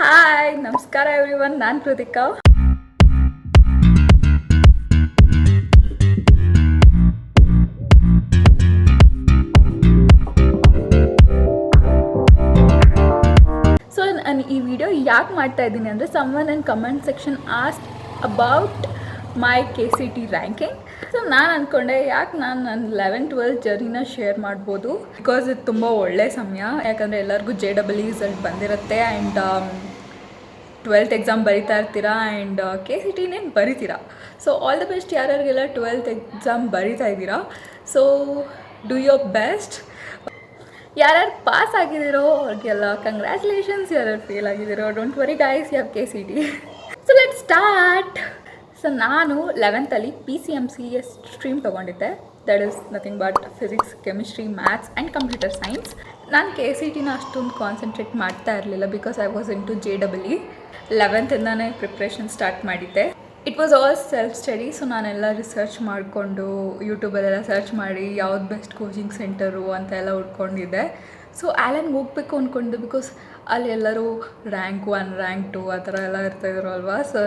Hi ನಮಸ್ಕಾರ everyone, ನಾನು Krithika. So ನಾನು ಈ ವಿಡಿಯೋ ಯಾಕೆ ಮಾಡ್ತಾ ಇದ್ದೀನಿ ಅಂದರೆ someone in comment section ask about my KCT ranking. So ನಾನು ಅಂದ್ಕೊಂಡೆ ಯಾಕೆ ನಾನು ನನ್ನ 11-12 ಜರ್ನಿನ ಶೇರ್ ಮಾಡ್ಬೋದು, ಬಿಕಾಸ್ ಇದು ತುಂಬ ಒಳ್ಳೆಯ ಸಮಯ. ಯಾಕಂದರೆ ಎಲ್ಲರಿಗೂ JEE ರಿಸಲ್ಟ್ ಬಂದಿರುತ್ತೆ ಆ್ಯಂಡ್ 12th ಎಕ್ಸಾಮ್ ಬರಿತಾ ಇರ್ತೀರಾ ಆ್ಯಂಡ್ KCTನೇನು ಬರಿತೀರಾ. ಸೊ ಆಲ್ ದ ಬೆಸ್ಟ್ ಯಾರ್ಯಾರಿಗೆಲ್ಲ 12th ಎಕ್ಸಾಮ್ ಬರಿತಾ ಇದ್ದೀರಾ. So do your best. ಯಾರ್ಯಾರು ಪಾಸ್ ಆಗಿದ್ದೀರೋ ಅವ್ರಿಗೆಲ್ಲ ಕಂಗ್ರ್ಯಾಚುಲೇಷನ್ಸ್. ಯಾರ್ಯಾರು ಫೇಲ್ ಆಗಿದ್ದೀರೋ don't worry guys, you have KCT. So let start. So ನಾನು 11th PCMC ಸ್ಟ್ರೀಮ್ ತೊಗೊಂಡಿದ್ದೆ. That is nothing but physics, chemistry, maths and computer science. ನಾನು KCTನ ಅಷ್ಟೊಂದು ಕಾನ್ಸಂಟ್ರೇಟ್ ಮಾಡ್ತಾ ಇರಲಿಲ್ಲ because I was in to JEE. 11th preparation start ಮಾಡಿದ್ದೆ. It was all self study. So ನಾನೆಲ್ಲ research ಮಾಡಿಕೊಂಡು ಯೂಟ್ಯೂಬಲ್ಲೆಲ್ಲ ಸರ್ಚ್ ಮಾಡಿ ಯಾವ್ದು ಬೆಸ್ಟ್ ಕೋಚಿಂಗ್ ಸೆಂಟರು ಅಂತ ಎಲ್ಲ ಹುಡ್ಕೊಂಡಿದ್ದೆ. ಸೊ ಆ್ಯಲನ್ಗೆ ಹೋಗ್ಬೇಕು ಅಂದ್ಕೊಂಡಿದ್ದೆ ಬಿಕಾಸ್ ಅಲ್ಲಿ ಎಲ್ಲರೂ ರ್ಯಾಂಕ್ 1, ರ್ಯಾಂಕ್ 2 ಆ ಥರ ಎಲ್ಲ ಇರ್ತಾಯಿದ್ರು ಅಲ್ವಾ. ಸೊ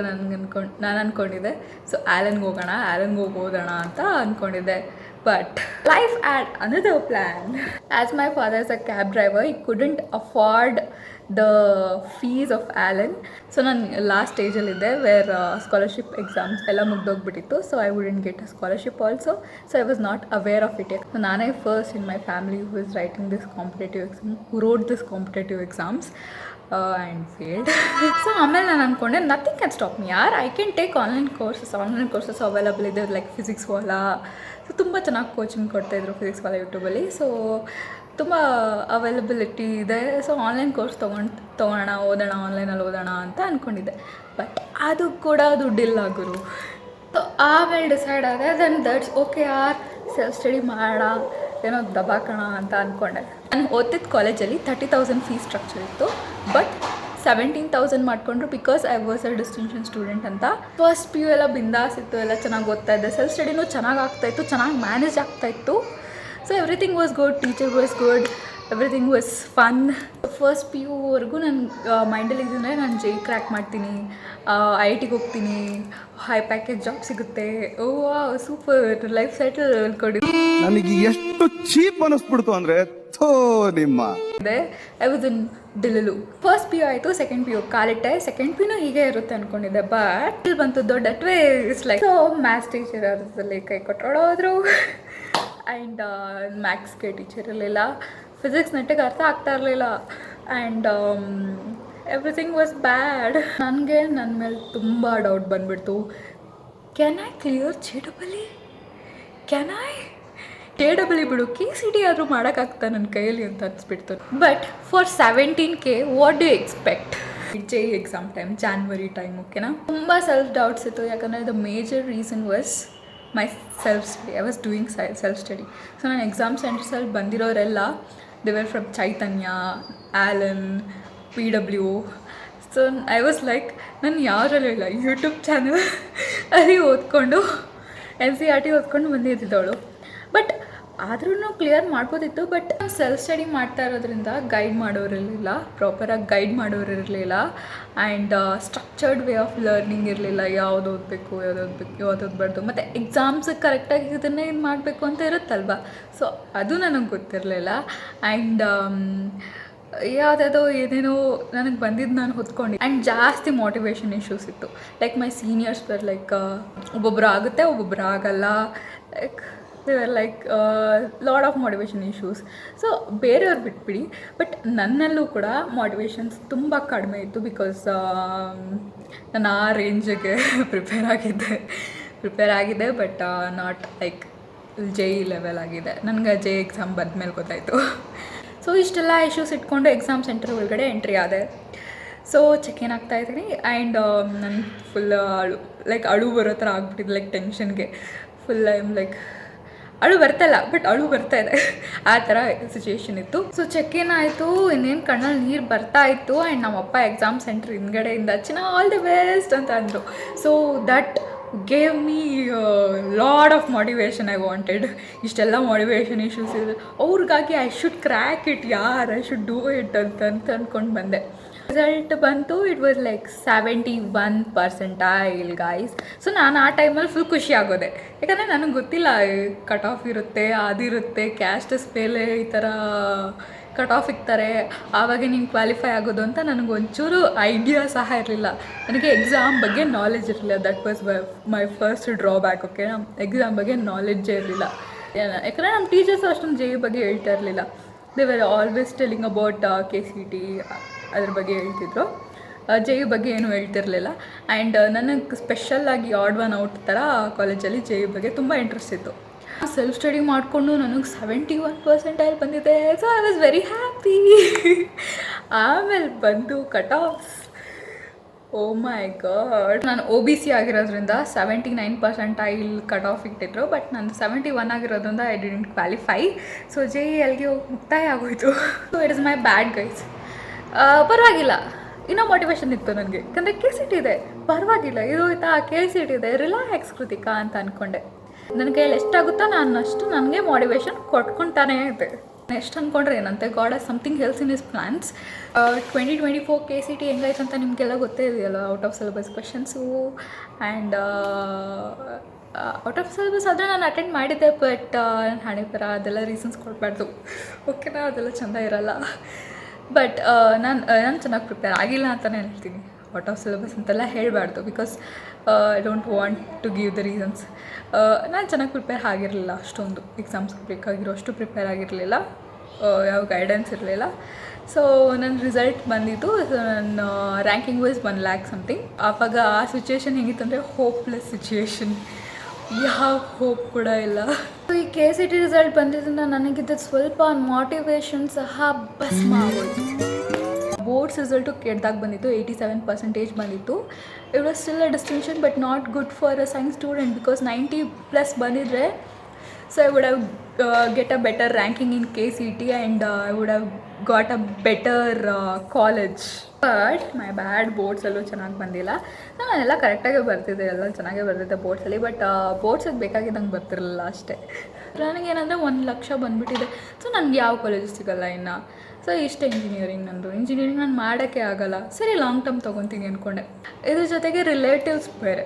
ನಾನು ಅಂದ್ಕೊಂಡಿದ್ದೆ ಸೊ ಆ್ಯಲನ್ಗೆ ಹೋಗೋಣ ಅಂತ ಅಂದ್ಕೊಂಡಿದ್ದೆ. But life add another plan. As my father is a cab driver, he couldn't afford the fees of Allen. So ನಾನು ಲಾಸ್ಟ್ ಸ್ಟೇಜಲ್ಲಿದ್ದೆ ವೇರ್ ಸ್ಕಾಲರ್ಶಿಪ್ ಎಕ್ಸಾಮ್ಸ್ ಎಲ್ಲ ಮುಗ್ದೋಗ್ಬಿಟ್ಟಿತ್ತು. So I wouldn't get a scholarship also. So I was not aware of it. So ನಾನೇ first in my family who is writing this competitive exam, who wrote this competitive exams and failed. So ಆಮೇಲೆ ನಾನು ಅಂದ್ಕೊಂಡೆ nothing can stop ಮಿ ಯಾರ್, I can take online courses available ಇದೆ like physics Vala. So ತುಂಬ ಚೆನ್ನಾಗಿ coaching ಕೊಡ್ತಾಯಿದ್ರು physics Vala ಯೂಟ್ಯೂಬಲ್ಲಿ. So ತುಂಬ availability ಇದೆ. ಸೊ ಆನ್ಲೈನ್ ಕೋರ್ಸ್ ಓದೋಣ ಆನ್ಲೈನಲ್ಲಿ ಓದೋಣ ಅಂತ ಅಂದ್ಕೊಂಡಿದ್ದೆ. ಬಟ್ ಅದು ಕೂಡ ದುಡ್ಡಿಲ್ಲ ಗುರು. ಸೊ ಆಮೇಲೆ ಡಿಸೈಡ್ ಆದೆ ದಟ್ಸ್ ಓಕೆ ಯಾರ್, ಸೆಲ್ಫ್ ಸ್ಟಡಿ ಮಾಡೋಣ, ಏನೋ ದಬಾಕೋಣ ಅಂತ ಅಂದ್ಕೊಂಡೆ. ನಾನು ಓದ್ತಿದ್ದ ಕಾಲೇಜಲ್ಲಿ 30,000 ಫೀಸ್ ಸ್ಟ್ರಕ್ಚರ್ ಇತ್ತು. ಬಟ್ 17,000 ಮಾಡಿಕೊಂಡ್ರು because I was a distinction student ಅಂತ. ಫಸ್ಟ್ PU ಎಲ್ಲ ಬಿಂದಾಸ್ ಇತ್ತು, ಎಲ್ಲ ಚೆನ್ನಾಗಿ ಓದ್ತಾ ಇದ್ದೆ. ಸೆಲ್ಫ್ ಸ್ಟಡಿನೂ ಚೆನ್ನಾಗಿ ಆಗ್ತಾಯಿತ್ತು, ಚೆನ್ನಾಗಿ ಮ್ಯಾನೇಜ್ ಆಗ್ತಾಯಿತ್ತು. So everything was good, teacher was good, everything was fun. First PUವರೆಗೂ ನನ್ನ ಮೈಂಡಲ್ಲಿ ಇದ್ದರೆ ನಾನು JEE ಕ್ರ್ಯಾಕ್ ಮಾಡ್ತೀನಿ, IITಗೆ ಹೋಗ್ತೀನಿ, ಹೈ ಪ್ಯಾಕೇಜ್ ಜಾಬ್ ಸಿಗುತ್ತೆ, ಓ ಸೂಪರ್ ಲೈಫ್ ಸೆಟಲ್ ಅನ್ಕೊಂಡಿದ್ದೆ. ನನಗೆ ಎಷ್ಟು ಚೀಪ್ ಅನ್ನಿಸ್ಬಿಡ್ತು ಅಂದರೆ ನಿಮ್ಮ ಐ ವಾಸ್ ಇನ್ ಡಿಲ್ಲು. ಫಸ್ಟ್ PU ಆಯಿತು, ಸೆಕೆಂಡ್ PU ಕಾಲಿಟ್ಟೆ. ಸೆಕೆಂಡ್ PUನೂ ಹೀಗೆ ಇರುತ್ತೆ ಅಂದ್ಕೊಂಡಿದ್ದೆ. ಬಟ್ ಇಲ್ಲಿ ಬಂತು ದೊಡ್ಡ twist. Like so maths teacher ಅರ್ಧದಲ್ಲಿ ಕೈ ಕೊಟ್ಟೋದ್ರು ಆ್ಯಂಡ್ ಮ್ಯಾಥ್ಸ್ಗೆ ಟೀಚರ್ ಇರಲಿಲ್ಲ. ಫಿಸಿಕ್ಸ್ ನೆಟ್ಟಿಗೆ ಅರ್ಥ ಆಗ್ತಾ ಇರಲಿಲ್ಲ ಆ್ಯಂಡ್ ಎವ್ರಿಥಿಂಗ್ ವಾಸ್ ಬ್ಯಾಡ್. ನನಗೆ ನನ್ನ ಮೇಲೆ ತುಂಬ ಡೌಟ್ ಬಂದುಬಿಡ್ತು. Can I clear JEE? Can I JEE ಬಿಡು, KCT ಆದರೂ ಮಾಡೋಕ್ಕಾಗ್ತಾ ನನ್ನ ಕೈಯಲ್ಲಿ ಅಂತ ಅನಿಸ್ಬಿಡ್ತು. But for 17K what do expect? JEE exam time, January time, ಓಕೆನಾ. ತುಂಬ ಸೆಲ್ಫ್ ಡೌಟ್ಸ್ ಇತ್ತು. ಯಾಕಂದರೆ the major reason was my self study. I was doing self study. So ನಾನು ಎಕ್ಸಾಮ್ ಸೆಂಟರ್ಸಲ್ಲಿ ಬಂದಿರೋರೆಲ್ಲ they were from Chaitanya, Allen, PW. So I was like ನಾನು ಯಾರಲ್ಲೂ ಇಲ್ಲ, ಯೂಟ್ಯೂಬ್ ಚಾನಲ್ ಅಲ್ಲಿ ಓದ್ಕೊಂಡು NCERT ಓದ್ಕೊಂಡು ಬಂದಿದ್ದವಳು. ಬಟ್ ಆದ್ರೂ ಕ್ಲಿಯರ್ ಮಾಡ್ಬೋದಿತ್ತು. ಬಟ್ ಸೆಲ್ಫ್ ಸ್ಟಡಿ ಮಾಡ್ತಾ ಇರೋದ್ರಿಂದ ಗೈಡ್ ಮಾಡೋರಿರಲಿಲ್ಲ, ಪ್ರಾಪರಾಗಿ ಗೈಡ್ ಮಾಡೋರಿರಲಿಲ್ಲ and structured way of learning ಇರಲಿಲ್ಲ. ಯಾವ್ದು ಓದಬೇಕು, ಯಾವ್ದು ಓದಬಾರ್ದು, ಮತ್ತು ಎಕ್ಸಾಮ್ಸಿಗೆ ಕರೆಕ್ಟಾಗಿ ಇದನ್ನೇ ಇದು ಮಾಡಬೇಕು ಅಂತ ಇರುತ್ತಲ್ವ. ಸೊ ಅದು ನನಗೆ ಗೊತ್ತಿರಲಿಲ್ಲ ಆ್ಯಂಡ್ ಯಾವುದಾದೋ ಏನೇನೋ ನನಗೆ ಬಂದಿದ್ದು ನಾನು ಹೊತ್ಕೊಂಡು. ಆ್ಯಂಡ್ ಜಾಸ್ತಿ ಮೋಟಿವೇಶನ್ ಇಶ್ಯೂಸ್ ಇತ್ತು. Like my seniors were like ಒಬ್ಬೊಬ್ಬರು ಆಗುತ್ತೆ, ಒಬ್ಬೊಬ್ಬರು ಆಗಲ್ಲ. Like like Lad of motivation issues. So ಬೇರೆಯವ್ರು ಬಿಟ್ಬಿಡಿ, ಬಟ್ ನನ್ನಲ್ಲೂ ಕೂಡ ಮೋಟಿವೇಶನ್ಸ್ ತುಂಬ ಕಡಿಮೆ ಇತ್ತು. ಬಿಕಾಸ್ ನಾನು ಆ ರೇಂಜಿಗೆ ಪ್ರಿಪೇರ್ ಆಗಿದ್ದೆ but not like JEE level ಆಗಿದೆ. ನನಗೆ JEE ಎಕ್ಸಾಮ್ ಬಂದಮೇಲೆ ಗೊತ್ತಾಯಿತು. ಸೊ ಇಷ್ಟೆಲ್ಲ ಇಶ್ಯೂಸ್ ಇಟ್ಕೊಂಡು ಎಕ್ಸಾಮ್ ಸೆಂಟರ್ ಒಳಗಡೆ ಎಂಟ್ರಿ ಆದೆ. ಸೊ ಚೆಕ್ ಇನ್ ಆಗ್ತಾಯಿದ್ದೀನಿ ಆ್ಯಂಡ್ ನನ್ನ ಫುಲ್ ಅಳು ಬರೋ ಥರ ಆಗ್ಬಿಟ್ಟಿದೆ. ಲೈಕ್ ಟೆನ್ಷನ್ಗೆ ಫುಲ್ ಐ ಆಮ್ ಲೈಕ್ ಅಳು ಬರ್ತಾಯಿಲ್ಲ ಬಟ್ ಅಳು ಬರ್ತಾಯಿದೆ, ಆ ಥರ ಸಿಚುವೇಶನ್ ಇತ್ತು. ಸೊ ಚೆಕ್ ಇನ್ ಆಯಿತು, ಇನ್ನೇನು ಕಣ್ಣಲ್ಲಿ ನೀರು ಬರ್ತಾ ಇತ್ತು ಆ್ಯಂಡ್ ನಮ್ಮಪ್ಪ ಎಕ್ಸಾಮ್ ಸೆಂಟ್ರ್ ಹಿಂದ್ಗಡೆಯಿಂದ ಆಲ್ ದಿ ಬೆಸ್ಟ್ ಅಂತ ಅಂದರು. So that gave me lot of motivation. I wanted ಇಷ್ಟೆಲ್ಲ ಮೋಟಿವೇಶನ್ ಇಶ್ಯೂಸ್ ಇದೆ ಅವ್ರಿಗಾಗಿ ಐ ಶುಡ್ ಕ್ರ್ಯಾಕ್ ಇಟ್ ಯಾರ್, ಐ ಶುಡ್ ಡೂ ಇಟ್ ಅಂತ ಅಂದ್ಕೊಂಡು ಬಂದೆ. ರಿಸಲ್ಟ್ ಬಂತು, it was like 71% guys. So ನಾನು ಆ ಟೈಮಲ್ಲಿ ಫುಲ್ ಖುಷಿ ಆಗೋದೆ, ಯಾಕಂದರೆ ನನಗೆ ಗೊತ್ತಿಲ್ಲ ಕಟ್ ಆಫ್ ಇರುತ್ತೆ, ಅದಿರುತ್ತೆ, ಕ್ಯಾಸ್ಟಸ್ ಮೇಲೆ ಈ ಥರ ಕಟ್ ಆಫ್ ಇಕ್ತಾರೆ, ಆವಾಗ ನೀನು ಕ್ವಾಲಿಫೈ ಆಗೋದು ಅಂತ ನನಗೆ ಒಂಚೂರು ಐಡಿಯಾ ಸಹ ಇರಲಿಲ್ಲ. ನನಗೆ ಎಕ್ಸಾಮ್ ಬಗ್ಗೆ ನಾಲೆಜ್ ಇರಲಿಲ್ಲ. That was my first drawback. Okay, ನಮ್ಮ ಎಕ್ಸಾಮ್ ಬಗ್ಗೆ ನಾಲೆಡ್ಜೇ ಇರಲಿಲ್ಲ. ಯಾಕಂದರೆ ನಮ್ಮ ಟೀಚರ್ಸ್ ಅಷ್ಟೊಂದು ಜೆ ಬಗ್ಗೆ ಹೇಳ್ತಾ ಇರಲಿಲ್ಲ. They were always telling about KCT ಅದ್ರ ಬಗ್ಗೆ ಹೇಳ್ತಿದ್ರು, ಜೆ ಬಗ್ಗೆ ಏನೂ ಹೇಳ್ತಿರಲಿಲ್ಲ. ಆ್ಯಂಡ್ ನನಗೆ ಸ್ಪೆಷಲ್ಲಾಗಿ ಆಡ್ ಒನ್ ಔಟ್ ಥರ ಕಾಲೇಜಲ್ಲಿ ಜೆ ಬಗ್ಗೆ ತುಂಬ ಇಂಟ್ರೆಸ್ಟ್ ಇತ್ತು. ಸೆಲ್ಫ್ ಸ್ಟಡಿ ಮಾಡಿಕೊಂಡು ನನಗೆ 71% ಬಂದಿದೆ. So I was very happy. ಆಮೇಲೆ ಬಂದು ಕಟ್ ಆಫ್, ಓ ಮೈ ಗಾಡ್. ನಾನು OBC ಆಗಿರೋದ್ರಿಂದ 79% ಕಟ್ ಆಫ್ ಇಟ್ಟಿದ್ರು, ಬಟ್ ನಾನು 71 ಆಗಿರೋದ್ರಿಂದ ಐ ಡಿಡೆಂಟ್ ಕ್ವಾಲಿಫೈ. ಸೊ JELಗೆ ಹೋಗಿ ಮುಕ್ತಾಯ ಆಗೋಯ್ತು. So it is my bad guys. ಪರವಾಗಿಲ್ಲ, ಇನ್ನೂ ಮೋಟಿವೇಶನ್ ಇತ್ತು ನನಗೆ, ಯಾಕಂದರೆ KCT ಇದೆ, ಪರವಾಗಿಲ್ಲ, ಇದು ಆಯ್ತಾ KCT ಇದೆ, ರಿಲ್ಯಾಕ್ಸ್ ಕೃತಿಕಾ ಅಂತ ಅಂದ್ಕೊಂಡೆ. ನನ್ನ ಕೈಯಲ್ಲಿ ಎಷ್ಟಾಗುತ್ತೋ ನಾನು ಅಷ್ಟು ನನಗೆ ಮೋಟಿವೇಶನ್ ಕೊಟ್ಕೊತಾನೇ ಇದೆ. ಎಷ್ಟು ಅಂದ್ಕೊಂಡ್ರೆ ಏನಂತೆ, God has something Hales in his plans. 2024 KCT ಹೆಂಗಾಯ್ತು ಅಂತ ನಿಮಗೆಲ್ಲ ಗೊತ್ತೇ ಇದೆಯಲ್ಲ, out of syllabus questions and out of syllabus ಆದರೆ ನಾನು ಅಟೆಂಡ್ ಮಾಡಿದ್ದೆ, ಬಟ್ ನಾನು ಹಣೆ ಬರ ಅದೆಲ್ಲ ರೀಸನ್ಸ್ ಕೊಡಬಾರ್ದು, ಓಕೆನಾ, ಅದೆಲ್ಲ ಚೆಂದ ಇರಲ್ಲ. ಬಟ್ ನಾನು ಚೆನ್ನಾಗಿ ಪ್ರಿಪೇರ್ ಆಗಿಲ್ಲ ಅಂತಲೇ ಹೇಳ್ತೀನಿ. ಔಟ್ ಆಫ್ ಸಿಲೆಬಸ್ ಅಂತೆಲ್ಲ ಹೇಳಬಾರ್ದು, because I don't want to give the reasons. ನಾನು ಚೆನ್ನಾಗಿ ಪ್ರಿಪೇರ್ ಆಗಿರಲಿಲ್ಲ, ಅಷ್ಟೊಂದು ಎಕ್ಸಾಮ್ಸ್ಗೆ ಬೇಕಾಗಿರೋ ಅಷ್ಟು ಪ್ರಿಪೇರ್ ಆಗಿರಲಿಲ್ಲ, ಯಾವ ಗೈಡೆನ್ಸ್ ಇರಲಿಲ್ಲ. ಸೊ ನನ್ನ ರಿಸಲ್ಟ್ ಬಂದಿದ್ದು, ನನ್ನ ರ್ಯಾಂಕಿಂಗ್ ವಾಸ್ 1 lakh ಸಮಥಿಂಗ್. ಆವಾಗ ಆ ಸಿಚುವೇಶನ್ ಹೇಗಿತ್ತಂದರೆ ಹೋಪ್ಲೆಸ್ ಸಿಚುವೇಶನ್, ಯಾವ ಹೋಪ್ ಕೂಡ ಇಲ್ಲ. ಸೊ ಈ KCT ರಿಸಲ್ಟ್ ಬಂದಿದ್ದರಿಂದ ನನಗಿದ್ದ ಸ್ವಲ್ಪ ಮೋಟಿವೇಶನ್ ಸಹ ಭಸ್ಮ ಆಗೋಯ್ತು. ಬೋರ್ಡ್ಸ್ ರಿಸಲ್ಟು ಕೆಟ್ಟದಾಗ ಬಂದಿತ್ತು, 87% ಬಂದಿತ್ತು. It was still a distinction, but not good for a science student, because 90+ ಬಂದಿದ್ರೆ so I would have get a better ranking in KCT and I would have got a better college. But my bad, ಬೋರ್ಡ್ಸಲ್ಲೂ ಚೆನ್ನಾಗಿ ಬಂದಿಲ್ಲ. ನಾನೆಲ್ಲ ಕರೆಕ್ಟಾಗೇ ಬರ್ತಿದ್ದೆ, ಎಲ್ಲ ಚೆನ್ನಾಗೇ ಬರ್ತಿದ್ದೆ ಬೋರ್ಡ್ಸಲ್ಲಿ, but ಬೋರ್ಡ್ಸಿಗೆ ಬೇಕಾಗಿದ್ದಂಗೆ ಬರ್ತಿರಲಿಲ್ಲ ಅಷ್ಟೇ. ನನಗೇನಂದರೆ 1 ಲಕ್ಷ ಬಂದುಬಿಟ್ಟಿದೆ. ಸೊ ನನಗೆ ಯಾವ ಕಾಲೇಜು ಸಿಗೋಲ್ಲ ಇನ್ನು. ಸೊ ಇಷ್ಟೇ ಇಂಜಿನಿಯರಿಂಗ್ ನಂದು. ಇಂಜಿನಿಯರಿಂಗ್ ನಾನು ಮಾಡೋಕ್ಕೆ ಆಗೋಲ್ಲ, ಸರಿ ಲಾಂಗ್ ಟರ್ಮ್ ತೊಗೊತೀನಿ ಅಂದ್ಕೊಂಡೆ. ಇದ್ರ ಜೊತೆಗೆ ರಿಲೇಟಿವ್ಸ್ ಬೇರೆ,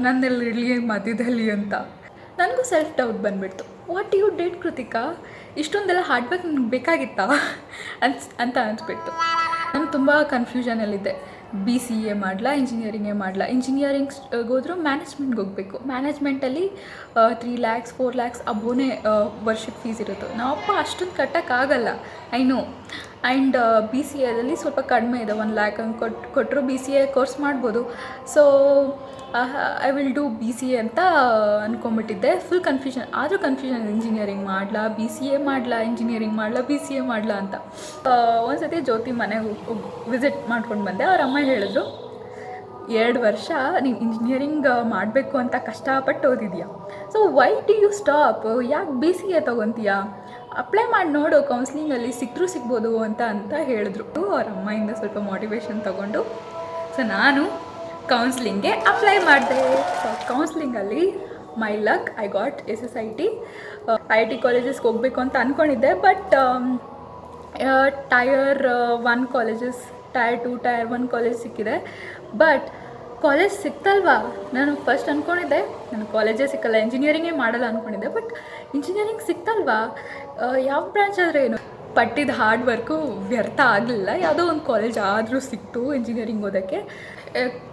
ನನ್ನಲ್ಲಿ ಇರಲಿ ಮಧ್ಯದಲ್ಲಿ ಅಂತ. ನನಗೂ ಸೆಲ್ಫ್ ಡೌಟ್ ಬಂದುಬಿಡ್ತು. ವಾಟ್ ಯು ಡಿಡ್ ಕೃತಿಕಾ, ಇಷ್ಟೊಂದೆಲ್ಲ ಹಾರ್ಡ್ ವರ್ಕ್ ನನಗೆ ಬೇಕಾಗಿತ್ತಾ ಅಂತ ಅನಿಸ್ಬಿಟ್ಟು. ನಾನು ತುಂಬ ಕನ್ಫ್ಯೂಷನಲ್ಲಿದ್ದೆ. BCA ಮಾಡಲ, ಇಂಜಿನಿಯರಿಂಗೇ ಮಾಡಲ. ಇಂಜಿನಿಯರಿಂಗ್ಗೆ ಹೋದರೂ ಮ್ಯಾನೇಜ್ಮೆಂಟ್ಗೆ ಹೋಗಬೇಕು. ಮ್ಯಾನೇಜ್ಮೆಂಟಲ್ಲಿ 3 lakhs 4 lakhs ಅಬೋನೇ ವರ್ಷಕ್ಕೆ ಫೀಸ್ ಇರುತ್ತೆ. ನಾವಪ್ಪ ಅಷ್ಟೊಂದು ಕಟ್ಟೋಕ್ಕಾಗಲ್ಲ, ಐ ನೋ. ಆ್ಯಂಡ್ BCAದಲ್ಲಿ ಸ್ವಲ್ಪ ಕಡಿಮೆ ಇದೆ, 1 lakh ಹಂಗೆ ಕೊಟ್ಟರು BCA ಕೋರ್ಸ್ ಮಾಡ್ಬೋದು. So I will do BCA ಅಂತ ಅಂದ್ಕೊಂಬಿಟ್ಟಿದ್ದೆ. Full confusion. ಆದರೂ ಕನ್ಫ್ಯೂಷನ್, ಇಂಜಿನಿಯರಿಂಗ್ ಮಾಡಲ, BCA ಮಾಡಲ, ಇಂಜಿನಿಯರಿಂಗ್ ಮಾಡಲ, BCA ಮಾಡಲ ಅಂತ. ಒಂದು ಸತಿ ಜ್ಯೋತಿ ಮನೆಗೆ ವಿಸಿಟ್ ಮಾಡ್ಕೊಂಡು ಬಂದೆ. ಅವ್ರ ಅಮ್ಮ ಹೇಳಿದ್ರು, 2 ವರ್ಷ ನೀವು ಇಂಜಿನಿಯರಿಂಗ್ ಮಾಡಬೇಕು ಅಂತ ಕಷ್ಟಪಟ್ಟು ಓದಿದ್ಯಾ, so why do you stop, ಯಾಕೆ BCA ತೊಗೊತೀಯಾ, ಅಪ್ಲೈ ಮಾಡಿ ನೋಡು, ಕೌನ್ಸ್ಲಿಂಗಲ್ಲಿ ಸಿಕ್ಕರೂ ಸಿಗ್ಬೋದು ಅಂತ ಹೇಳಿದ್ರು. ಅವ್ರ ಅಮ್ಮಾಯಿಂದ ಸ್ವಲ್ಪ ಮೋಟಿವೇಶನ್ ತೊಗೊಂಡು ಸೊ ನಾನು ಕೌನ್ಸ್ಲಿಂಗ್ಗೆ ಅಪ್ಲೈ ಮಾಡಿದೆ. ಸೊ ಕೌನ್ಸ್ಲಿಂಗಲ್ಲಿ my luck, I got SSIT. IIT ಕಾಲೇಜಸ್ಗೆ ಹೋಗಬೇಕು ಅಂತ ಅಂದ್ಕೊಂಡಿದ್ದೆ, ಬಟ್ Tier 1 ಕಾಲೇಜಸ್, Tier 2 Tier 1 ಕಾಲೇಜ್ ಸಿಕ್ಕಿದೆ. ಬಟ್ ಕಾಲೇಜ್ ಸಿಕ್ತಲ್ವಾ, ನಾನು ಫಸ್ಟ್ ಅಂದ್ಕೊಂಡಿದ್ದೆ ನಾನು ಕಾಲೇಜೇ ಸಿಕ್ಕಲ್ಲ, ಇಂಜಿನಿಯರಿಂಗೇ ಮಾಡಲ್ಲ ಅಂದ್ಕೊಂಡಿದ್ದೆ. ಬಟ್ ಇಂಜಿನಿಯರಿಂಗ್ ಸಿಕ್ತಲ್ವಾ, ಯಾವ ಬ್ರಾಂಚ್ ಆದರೆ ಏನು, ಪಟ್ಟಿದ ಹಾರ್ಡ್ ವರ್ಕು ವ್ಯರ್ಥ ಆಗಲಿಲ್ಲ. ಯಾವುದೋ ಒಂದು ಕಾಲೇಜ್ ಆದರೂ ಸಿಕ್ತು ಇಂಜಿನಿಯರಿಂಗ್ ಓದೋಕ್ಕೆ.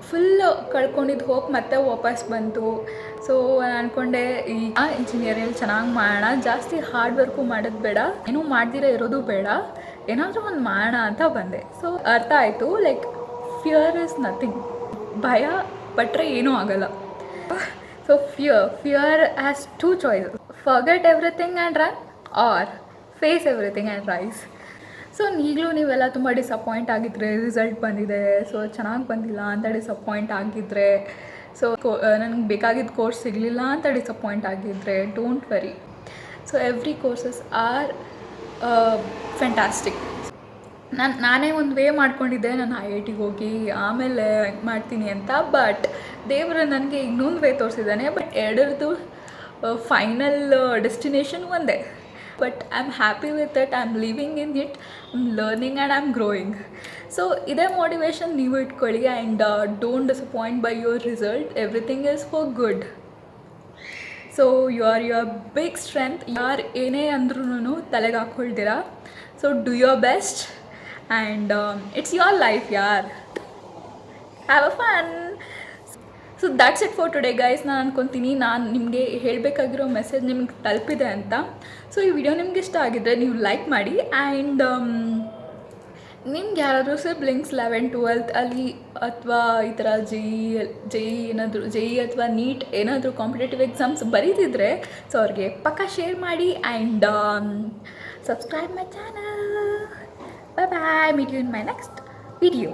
ಫುಲ್ ಕಳ್ಕೊಂಡಿದ್ದು ಹೋಗಿ ಮತ್ತೆ ವಾಪಸ್ ಬಂತು. ಸೊ ನಾನು ಅಂದ್ಕೊಂಡೆ ಈಗ ಇಂಜಿನಿಯರಿಂಗ್ ಚೆನ್ನಾಗಿ ಮಾಡೋಣ, ಜಾಸ್ತಿ ಹಾರ್ಡ್ ವರ್ಕು ಮಾಡೋದು ಬೇಡ, ಏನೂ ಮಾಡ್ದಿರ ಇರೋದು ಬೇಡ, ಏನಾದರೂ ಒಂದು ಮಾಡೋಣ ಅಂತ ಬಂದೆ. ಸೊ ಅರ್ಥ ಆಯಿತು, ಲೈಕ್ ಫಿಯರ್ ಇಸ್ ನಥಿಂಗ್. ಭಯ ಪಟ್ಟರೆ ಏನೂ ಆಗಲ್ಲ. So fear has 2 choices, forget everything and run, or face everything and rise. So ಈಗಲೂ ನೀವೆಲ್ಲ ತುಂಬ ಡಿಸಪಾಯಿಂಟ್ ಆಗಿದ್ದರೆ, ರಿಸಲ್ಟ್ ಬಂದಿದೆ ಸೊ ಚೆನ್ನಾಗಿ ಬಂದಿಲ್ಲ ಅಂತ ಡಿಸಪಾಯಿಂಟ್ ಆಗಿದ್ದರೆ, ಸೊ ನನಗೆ ಬೇಕಾಗಿದ್ದ ಕೋರ್ಸ್ ಸಿಗಲಿಲ್ಲ ಅಂತ ಡಿಸಪಾಯಿಂಟ್ ಆಗಿದ್ದರೆ, don't worry. So every courses R fantastic. ನಾನೇ ಒಂದು ವೇ ಮಾಡ್ಕೊಂಡಿದ್ದೆ, ನಾನು IITಗೆ ಹೋಗಿ ಆಮೇಲೆ ಮಾಡ್ತೀನಿ ಅಂತ. ಬಟ್ ದೇವರು ನನಗೆ ಇನ್ನೊಂದು ವೇ ತೋರಿಸಿದ್ದಾನೆ. ಬಟ್ ಎರಡರದ್ದು ಫೈನಲ್ ಡೆಸ್ಟಿನೇಷನ್ ಒಂದೇ. But I am happy with it, I am living in it, I am learning and I am growing. So ಇದೇ ಮೋಟಿವೇಶನ್ ನೀವು ಇಟ್ಕೊಳ್ಳಿ and don't disappoint by your result, everything is for good. So you are your big strength. ಯಾರು ಏನೇ ಅಂದ್ರೂ ತಲೆಗೆ ಹಾಕ್ಕೊಳ್ತೀರಾ. So do your best and it's your life ಯಾರ್. Have a fun. So that's it for today guys. ನಾನು ಅನ್ಕೊತೀನಿ ನಾನು ನಿಮಗೆ ಹೇಳಬೇಕಾಗಿರೋ ಮೆಸೇಜ್ ನಿಮ್ಗೆ ತಲುಪಿದೆ ಅಂತ. ಸೊ ಈ ವಿಡಿಯೋ ನಿಮ್ಗೆ ಇಷ್ಟ ಆಗಿದ್ದರೆ ನೀವು ಲೈಕ್ ಮಾಡಿ ಆ್ಯಂಡ್ ನಿಮ್ಗೆ ಯಾರಾದರೂ ಸಿಬ್ಲಿಂಗ್ಸ್ 11th 12th ಅಲ್ಲಿ ಅಥವಾ ಈ ಥರ ಜೆ ಇ ಅಥವಾ ನೀಟ್ ಏನಾದರೂ ಕಾಂಪಿಟೇಟಿವ್ ಎಕ್ಸಾಮ್ಸ್ ಬರೀತಿದ್ರೆ ಸೊ ಅವ್ರಿಗೆ ಪಕ್ಕ ಶೇರ್ ಮಾಡಿ and subscribe my channel. Bye bye, meet you in my next video.